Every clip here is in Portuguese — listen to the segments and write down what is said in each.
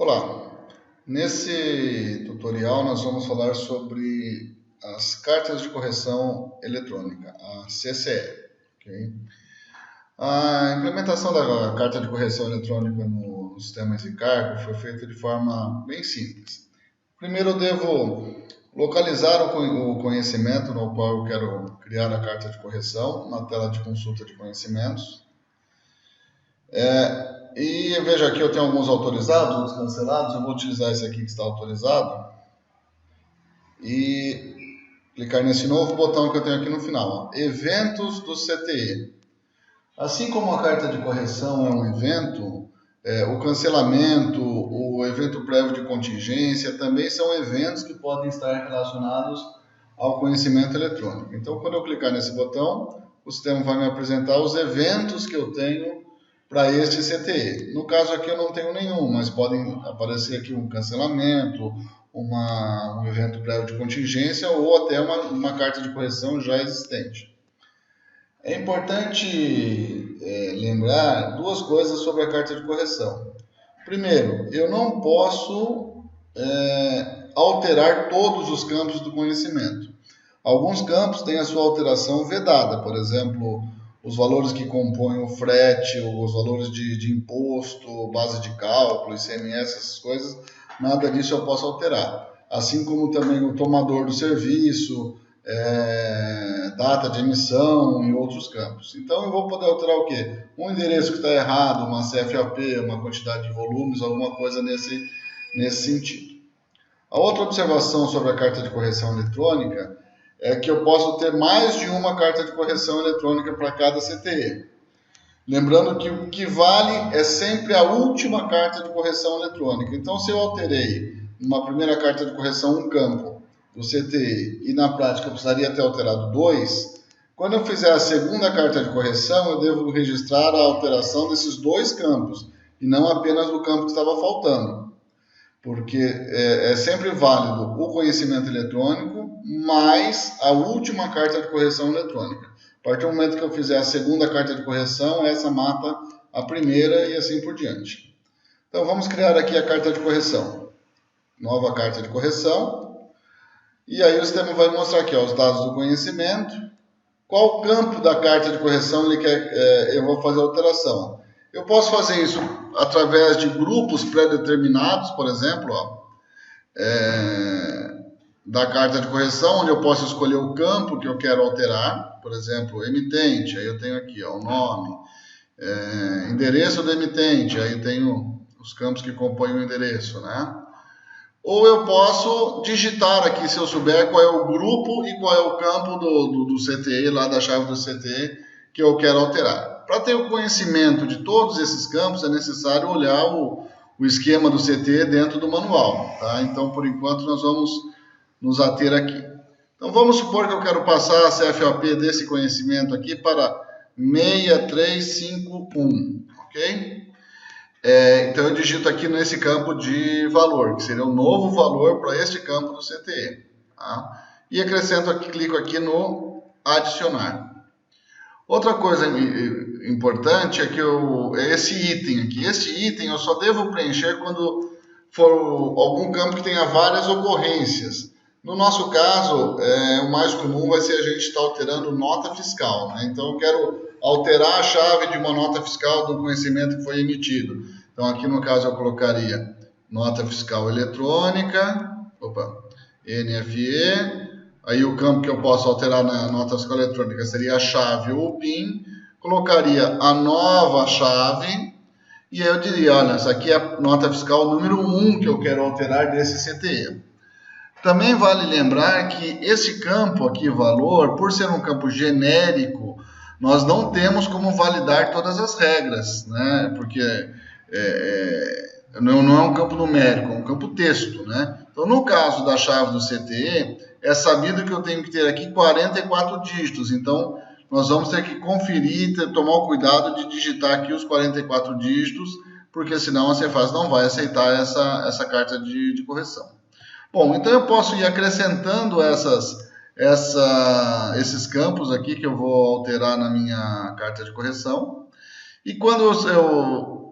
Olá, nesse tutorial nós vamos falar sobre as cartas de correção eletrônica, a CCE. Okay? A implementação da carta de correção eletrônica no sistema de cargo foi feita de forma bem simples. Primeiro eu devo localizar o conhecimento no qual eu quero criar a carta de correção na tela de consulta de conhecimentos. E veja aqui, eu tenho alguns autorizados, outros cancelados. Eu vou utilizar esse aqui que está autorizado e clicar nesse novo botão que eu tenho aqui no final, ó, eventos do CTE. Assim como a carta de correção é um evento, o cancelamento, o evento prévio de contingência também são eventos que podem estar relacionados ao conhecimento eletrônico. Então, quando eu clicar nesse botão, o sistema vai me apresentar os eventos que eu tenho para este CTE. No caso aqui eu não tenho nenhum, mas podem aparecer aqui um cancelamento, um evento prévio de contingência ou até uma carta de correção já existente. É importante lembrar duas coisas sobre a carta de correção. Primeiro, eu não posso alterar todos os campos do conhecimento. Alguns campos têm a sua alteração vedada, por exemplo, os valores que compõem o frete, os valores de imposto, base de cálculo, ICMS, essas coisas, nada disso eu posso alterar. Assim como também o tomador do serviço, data de emissão e outros campos. Então eu vou poder alterar o quê? Um endereço que está errado, uma CFAP, uma quantidade de volumes, alguma coisa nesse sentido. A outra observação sobre a carta de correção eletrônica é que eu posso ter mais de uma carta de correção eletrônica para cada CTE. Lembrando que o que vale é sempre a última carta de correção eletrônica. Então, se eu alterei numa primeira carta de correção um campo do CTE e na prática eu precisaria ter alterado dois, quando eu fizer a segunda carta de correção, eu devo registrar a alteração desses dois campos e não apenas do campo que estava faltando. Porque é sempre válido o conhecimento eletrônico mais a última carta de correção eletrônica. A partir do momento que eu fizer a segunda carta de correção, essa mata a primeira e assim por diante. Então vamos criar aqui a carta de correção. Nova carta de correção. E aí o sistema vai mostrar aqui os dados do conhecimento. Qual campo da carta de correção ele quer, eu vou fazer a alteração. Eu posso fazer isso através de grupos pré-determinados, por exemplo, da carta de correção, onde eu posso escolher o campo que eu quero alterar, por exemplo, emitente, aí eu tenho aqui o nome, endereço do emitente, aí eu tenho os campos que compõem o endereço, né? Ou eu posso digitar aqui, se eu souber qual é o grupo e qual é o campo do CTE, lá da chave do CTE, que eu quero alterar. Para ter o conhecimento de todos esses campos, é necessário olhar o esquema do CTE dentro do manual. Tá? Então, por enquanto, nós vamos nos ater aqui. Então, vamos supor que eu quero passar a CFAP desse conhecimento aqui para 6351, ok? Então, eu digito aqui nesse campo de valor, que seria o novo valor para este campo do CTE. Tá? E acrescento aqui, clico aqui no adicionar. Outra coisa importante é que esse item aqui, este item eu só devo preencher quando for algum campo que tenha várias ocorrências. No nosso caso, o mais comum vai ser a gente estar alterando nota fiscal. Né? Então, eu quero alterar a chave de uma nota fiscal do conhecimento que foi emitido. Então, aqui no caso eu colocaria nota fiscal eletrônica, NFE. Aí o campo que eu posso alterar na nota fiscal eletrônica seria a chave ou o PIN. Colocaria a nova chave. E aí eu diria, olha, essa aqui é a nota fiscal número 1 que eu quero alterar desse CTE. Também vale lembrar que esse campo aqui, valor, por ser um campo genérico, nós não temos como validar todas as regras, né? Porque não é um campo numérico, é um campo texto, né? Então, no caso da chave do CTE, é sabido que eu tenho que ter aqui 44 dígitos. Então, nós vamos ter que conferir, tomar o cuidado de digitar aqui os 44 dígitos, porque senão a Cefaz não vai aceitar essa carta de correção. Bom, então eu posso ir acrescentando esses campos aqui que eu vou alterar na minha carta de correção. E quando eu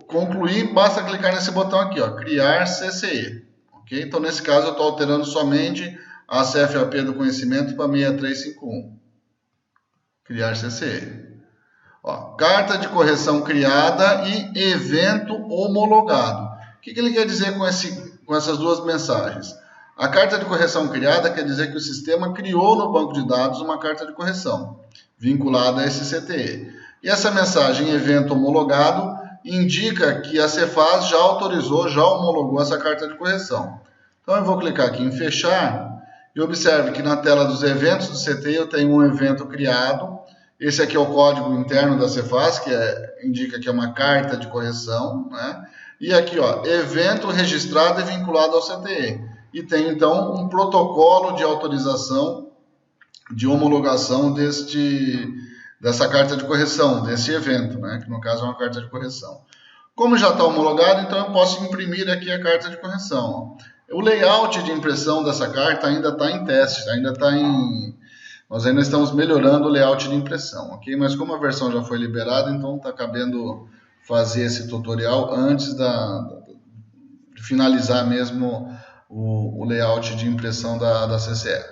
concluir, basta clicar nesse botão aqui, ó, criar CCE. Okay? Então, nesse caso, eu estou alterando somente a CFAP do conhecimento para 6351. Criar CCE. Ó, carta de correção criada e evento homologado. O que ele quer dizer com essas duas mensagens? A carta de correção criada quer dizer que o sistema criou no banco de dados uma carta de correção vinculada a esse CTE. E essa mensagem evento homologado indica que a Cefaz já autorizou, já homologou essa carta de correção. Então eu vou clicar aqui em fechar e observe que na tela dos eventos do CTE eu tenho um evento criado. Esse aqui é o código interno da Cefaz, que indica que é uma carta de correção, né? E aqui, ó, evento registrado e vinculado ao CTE. E tem, então, um protocolo de autorização, de homologação dessa carta de correção, desse evento, né? Que no caso é uma carta de correção. Como já está homologado, então eu posso imprimir aqui a carta de correção. Ó. O layout de impressão dessa carta ainda está em teste, nós ainda estamos melhorando o layout de impressão, ok? Mas como a versão já foi liberada, então está cabendo fazer esse tutorial antes de finalizar mesmo o layout de impressão da CCE.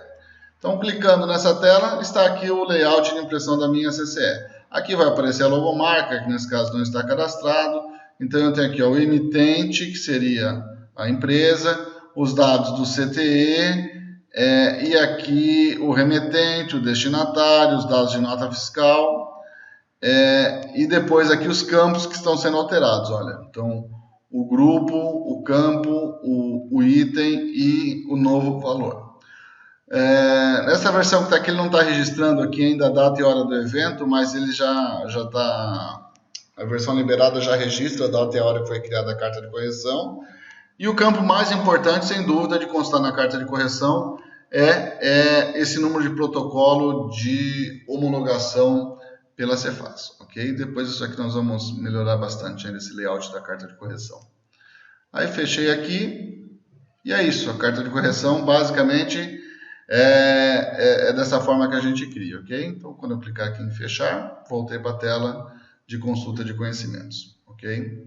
Então, clicando nessa tela, está aqui o layout de impressão da minha CCE. Aqui vai aparecer a logomarca, que nesse caso não está cadastrado. Então, eu tenho aqui ó, o emitente, que seria a empresa, os dados do CTE, e aqui o remetente, o destinatário, os dados de nota fiscal, e depois aqui os campos que estão sendo alterados. Olha, então, o grupo, o campo, o item e o novo valor. Nessa versão que está aqui, ele não está registrando aqui ainda a data e hora do evento, mas ele já está... A versão liberada já registra a data e a hora que foi criada a carta de correção. E o campo mais importante, sem dúvida, de constar na carta de correção é esse número de protocolo de homologação pela Cefaz, ok? Depois isso aqui nós vamos melhorar bastante ainda esse layout da carta de correção. Aí fechei aqui e é isso. A carta de correção basicamente é dessa forma que a gente cria, ok? Então quando eu clicar aqui em fechar, voltei para a tela de consulta de conhecimentos, ok?